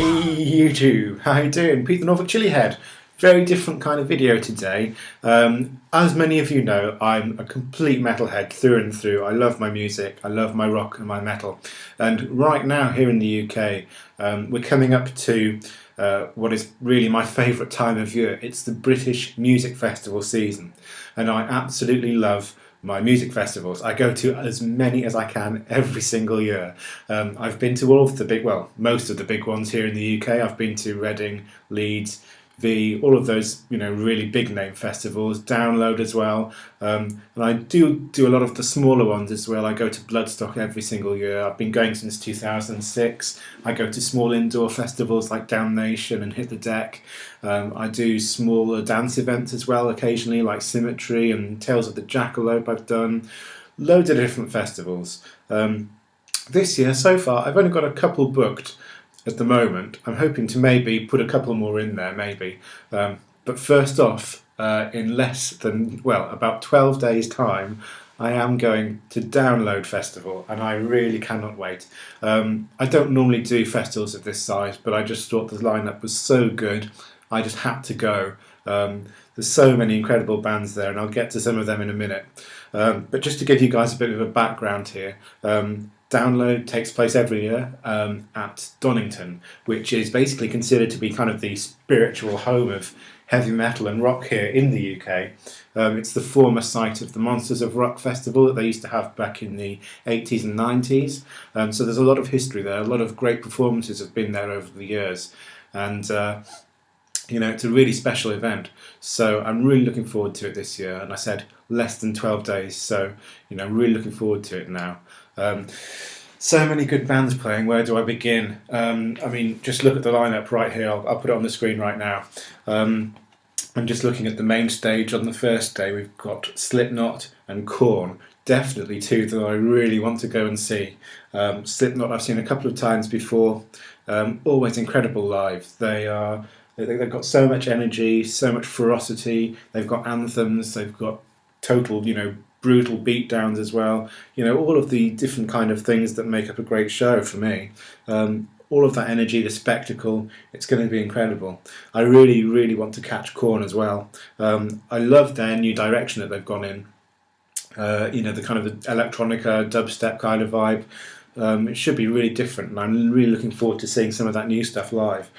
Hey YouTube, how you doing? Pete the Norfolk Chillihead. Very different kind of video today. As many of you know, I'm a complete metalhead through and through. I love my music, I love my rock and my metal. And right now here in the UK, we're coming up to what is really my favourite time of year. It's the British Music Festival season. And I absolutely love my music festivals. I go to as many as I can every single year. I've been to all of the big, well, most of the big ones here in the UK. I've been to Reading, Leeds, all of those, really big name festivals, Download as well. And I do a lot of the smaller ones as well. I go to Bloodstock every single year. I've been going since 2006. I go to small indoor festivals like Damnation and Hit the Deck. I do smaller dance events as well occasionally, like Symmetry and Tales of the Jackalope I've done. Loads of different festivals. This year, so far, I've only got a couple booked at the moment. I'm hoping to maybe put a couple more in there, maybe. But first off, in less than, about 12 days' time, I am going to Download Festival, and I really cannot wait. I don't normally do festivals of this size, but I just thought the lineup was so good, I just had to go. There's so many incredible bands there, and I'll get to some of them in a minute. But just to give you guys a bit of a background here, Download takes place every year at Donington, which is basically considered to be kind of the spiritual home of heavy metal and rock here in the UK. It's the former site of the Monsters of Rock festival that they used to have back in the 80s and 90s. So there's a lot of history there, a lot of great performances have been there over the years. And it's a really special event, so I'm really looking forward to it this year. And I said less than 12 days, so I'm really looking forward to it now. So many good bands playing. Where do I begin? Just look at the lineup right here. I'll put it on the screen right now. I'm just looking at the main stage. On the first day, we've got Slipknot and Korn. Definitely two that I really want to go and see. Slipknot I've seen a couple of times before. Always incredible live. They've got so much energy, so much ferocity. They've got anthems. They've got total, brutal beatdowns as well. All of the different kind of things that make up a great show for me. All of that energy, the spectacle, it's going to be incredible. I really, really want to catch Korn as well. I love their new direction that they've gone in. The kind of the electronica, dubstep kind of vibe. It should be really different, and I'm really looking forward to seeing some of that new stuff live.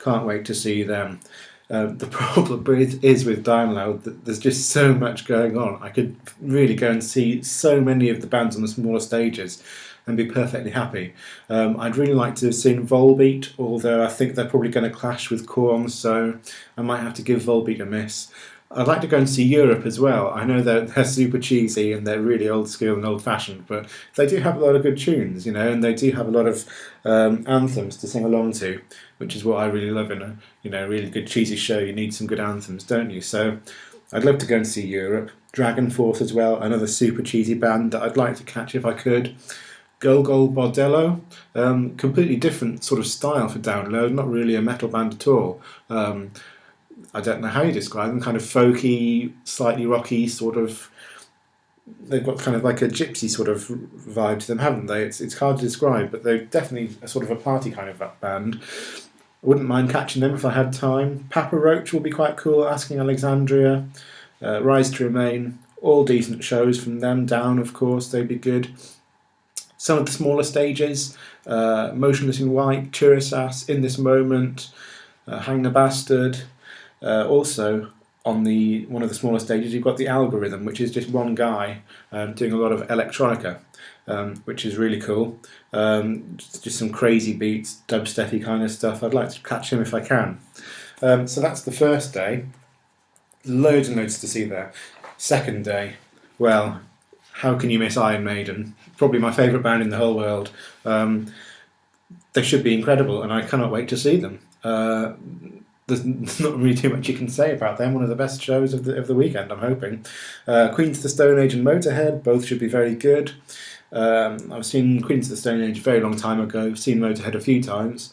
Can't wait to see them. The problem is with Download that there's just so much going on. I could really go and see so many of the bands on the smaller stages and be perfectly happy. I'd really like to have seen Volbeat, although I think they're probably going to clash with Korn, so I might have to give Volbeat a miss. I'd like to go and see Europe as well. I know they're super cheesy and they're really old school and old fashioned, but they do have a lot of good tunes, and they do have a lot of anthems to sing along to, which is what I really love in a really good cheesy show. You need some good anthems, don't you? So I'd love to go and see Europe. Dragon Force as well, another super cheesy band that I'd like to catch if I could. Gogol Bordello, completely different sort of style for Download, not really a metal band at all. I don't know how you describe them, kind of folky, slightly rocky sort of. They've got kind of like a gypsy sort of vibe to them, haven't they? It's hard to describe, but they're definitely a sort of a party kind of band. I wouldn't mind catching them if I had time. Papa Roach will be quite cool, Asking Alexandria, Rise to Remain, all decent shows from them. Down, of course, they'd be good. Some of the smaller stages, Motionless in White, Churasas, In This Moment, Hang the Bastard. Also, on one of the smaller stages, you've got The Algorithm, which is just one guy doing a lot of electronica, which is really cool. Just some crazy beats, dubstep-y kind of stuff. I'd like to catch him if I can. So that's the first day. Loads and loads to see there. Second day, well, how can you miss Iron Maiden? Probably my favourite band in the whole world. They should be incredible, and I cannot wait to see them. There's not really too much you can say about them. One of the best shows of the weekend, I'm hoping. Queens of the Stone Age and Motorhead, both should be very good. I've seen Queens of the Stone Age a very long time ago. I've seen Motorhead a few times.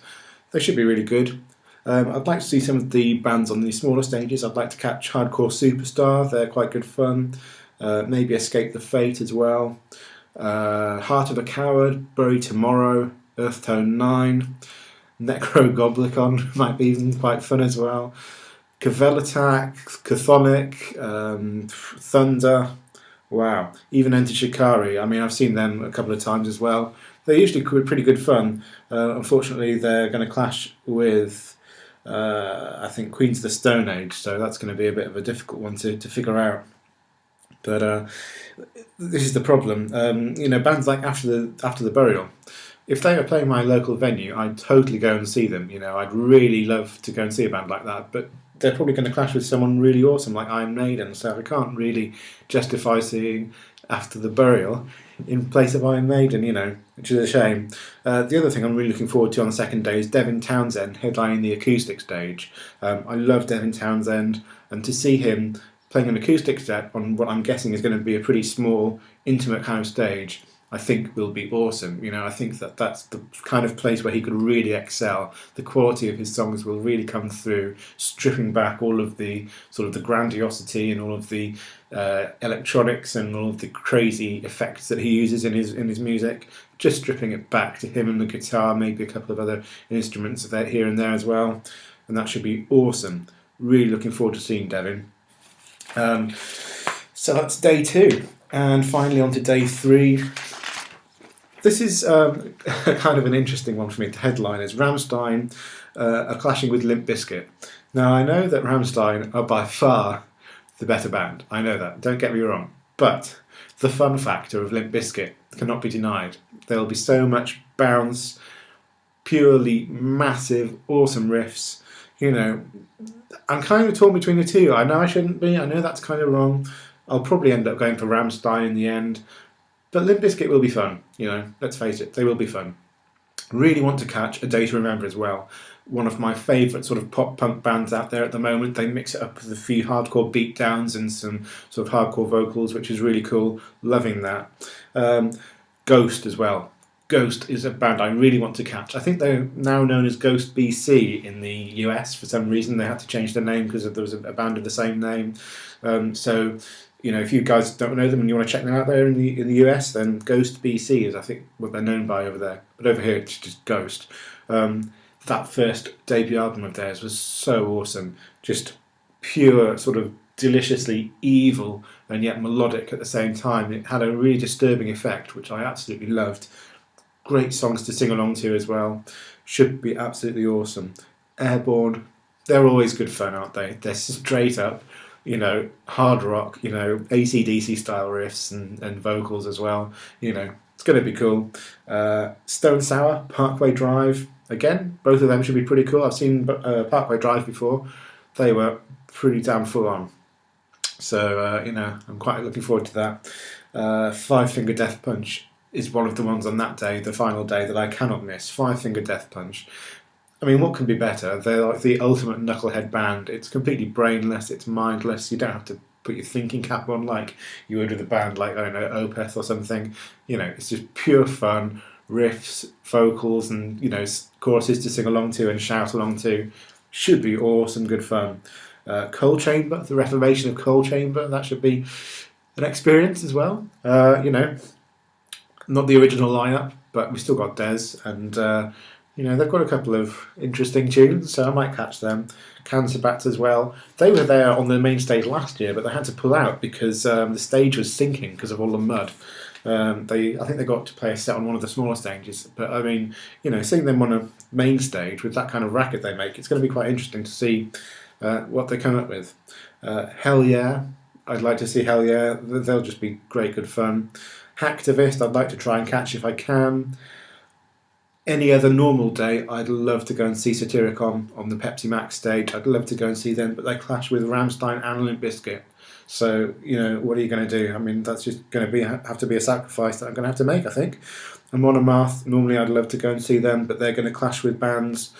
They should be really good. I'd like to see some of the bands on the smaller stages. I'd like to catch Hardcore Superstar. They're quite good fun. Maybe Escape the Fate as well. Heart of a Coward, Bury Tomorrow, Earth Tone 9. Necrogoblicon might be even quite fun as well. Cavell Attack, Chthonic, Thunder. Wow. Even Enter Shikari. I mean, I've seen them a couple of times as well. They're usually pretty good fun. Unfortunately, they're going to clash with, I think, Queens of the Stone Age, so that's going to be a bit of a difficult one to figure out. But this is the problem. Bands like After the Burial. If they were playing my local venue, I'd totally go and see them. I'd really love to go and see a band like that. But they're probably going to clash with someone really awesome like Iron Maiden, so I can't really justify seeing After the Burial in place of Iron Maiden, which is a shame. The other thing I'm really looking forward to on the second day is Devin Townsend headlining the acoustic stage. I love Devin Townsend, and to see him playing an acoustic set on what I'm guessing is going to be a pretty small, intimate kind of stage, I think will be awesome. I think that's the kind of place where he could really excel. The quality of his songs will really come through, stripping back all of the sort of the grandiosity and all of the electronics and all of the crazy effects that he uses in his music. Just stripping it back to him and the guitar, maybe a couple of other instruments here and there as well, and that should be awesome. Really looking forward to seeing Devin. So that's day 2, and finally on to day 3. This is kind of an interesting one for me. The headline is Rammstein are clashing with Limp Bizkit. Now, I know that Rammstein are by far the better band. I know that, don't get me wrong. But the fun factor of Limp Bizkit cannot be denied. There will be so much bounce, purely massive, awesome riffs. I'm kind of torn between the two. I know I shouldn't be. I know that's kind of wrong. I'll probably end up going for Rammstein in the end. But Limp Bizkit will be fun, let's face it, they will be fun. Really want to catch A Day to Remember as well. One of my favourite sort of pop-punk bands out there at the moment. They mix it up with a few hardcore beatdowns and some sort of hardcore vocals, which is really cool. Loving that. Ghost as well. Ghost is a band I really want to catch. I think they're now known as Ghost BC in the US for some reason. They had to change their name because there was a band of the same name. If you guys don't know them and you want to check them out there in the US, then Ghost BC is, I think, what they're known by over there. But over here, it's just Ghost. That first debut album of theirs was so awesome. Just pure, sort of deliciously evil and yet melodic at the same time. It had a really disturbing effect, which I absolutely loved. Great songs to sing along to as well. Should be absolutely awesome. Airborne, they're always good fun, aren't they? They're straight up, hard rock, AC/DC style riffs and vocals as well. It's going to be cool. Stone Sour, Parkway Drive, again, both of them should be pretty cool. I've seen Parkway Drive before. They were pretty damn full on. So, I'm quite looking forward to that. Five Finger Death Punch is one of the ones on that day, the final day, that I cannot miss. Five Finger Death Punch. I mean, what can be better? They're like the ultimate knucklehead band. It's completely brainless, it's mindless. You don't have to put your thinking cap on like you would with a band like, I don't know, Opeth or something. It's just pure fun, riffs, vocals, and, choruses to sing along to and shout along to. Should be awesome, good fun. Coal Chamber, the Reformation of Coal Chamber, that should be an experience as well. Not the original lineup, but we still got Des, and they've got a couple of interesting tunes, so I might catch them. Cancer Bats as well. They were there on the main stage last year, but they had to pull out because the stage was sinking because of all the mud. I think they got to play a set on one of the smaller stages, but I mean, seeing them on a main stage with that kind of racket they make, it's going to be quite interesting to see what they come up with. Hell Yeah, I'd like to see Hell Yeah. They'll just be great, good fun. Hacktivist, I'd like to try and catch if I can. Any other normal day, I'd love to go and see Satyricon on the Pepsi Max stage. I'd love to go and see them, but they clash with Rammstein and Limp Bizkit. So, what are you going to do? I mean, that's just going to have to be a sacrifice that I'm going to have to make, I think. And Monomath, normally I'd love to go and see them, but they're going to clash with bands.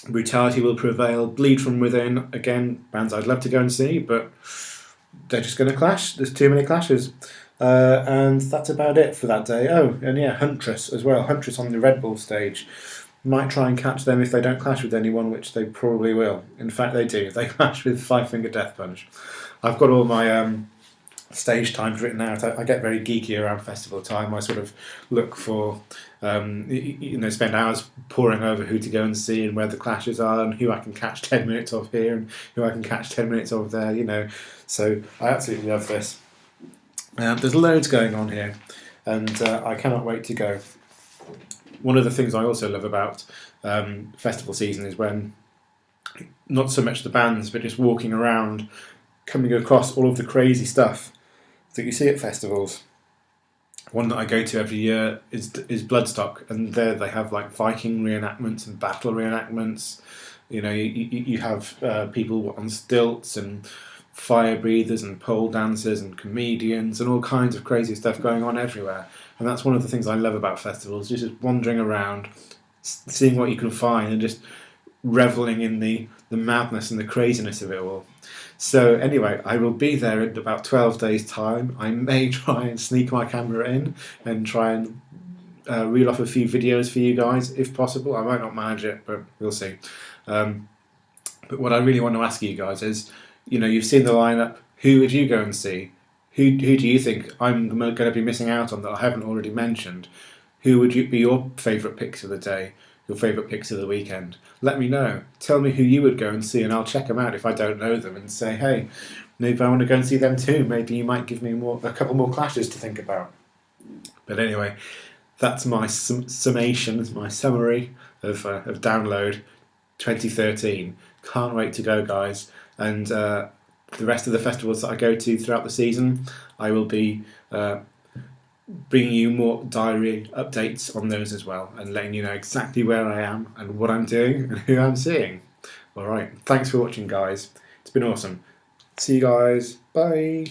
Brutality Will Prevail, Bleed From Within, again, bands I'd love to go and see, but they're just going to clash. There's too many clashes. And that's about it for that day. Oh, and yeah, Huntress as well. Huntress on the Red Bull stage. Might try and catch them if they don't clash with anyone, which they probably will. In fact, they do. They clash with Five Finger Death Punch. I've got all my stage time's written out. I get very geeky around festival time. I sort of look for, spend hours poring over who to go and see and where the clashes are and who I can catch 10 minutes of here and who I can catch 10 minutes of there, So I absolutely love this. There's loads going on here, and I cannot wait to go. One of the things I also love about festival season is when not so much the bands, but just walking around, coming across all of the crazy stuff that you see at festivals. One that I go to every year is Bloodstock, and there they have like Viking reenactments and battle reenactments. You have people on stilts and fire breathers and pole dancers and comedians and all kinds of crazy stuff going on everywhere. And that's one of the things I love about festivals, just wandering around, seeing what you can find and just reveling in the madness and the craziness of it all. So anyway, I will be there in about 12 days' time. I may try and sneak my camera in and try and reel off a few videos for you guys, if possible. I might not manage it, but we'll see. But what I really want to ask you guys is, you've seen the lineup. Who would you go and see? Who do you think I'm going to be missing out on that I haven't already mentioned? Who would be your favourite picks of the day? Your favourite picks of the weekend? Let me know. Tell me who you would go and see, and I'll check them out if I don't know them and say, hey, maybe I want to go and see them too. Maybe you might give me a couple more clashes to think about. But anyway, that's my summation, my summary of Download 2013. Can't wait to go, guys. And the rest of the festivals that I go to throughout the season, I will be bringing you more diary updates on those as well, and letting you know exactly where I am and what I'm doing and who I'm seeing. Alright, thanks for watching, guys. It's been awesome. See you guys. Bye.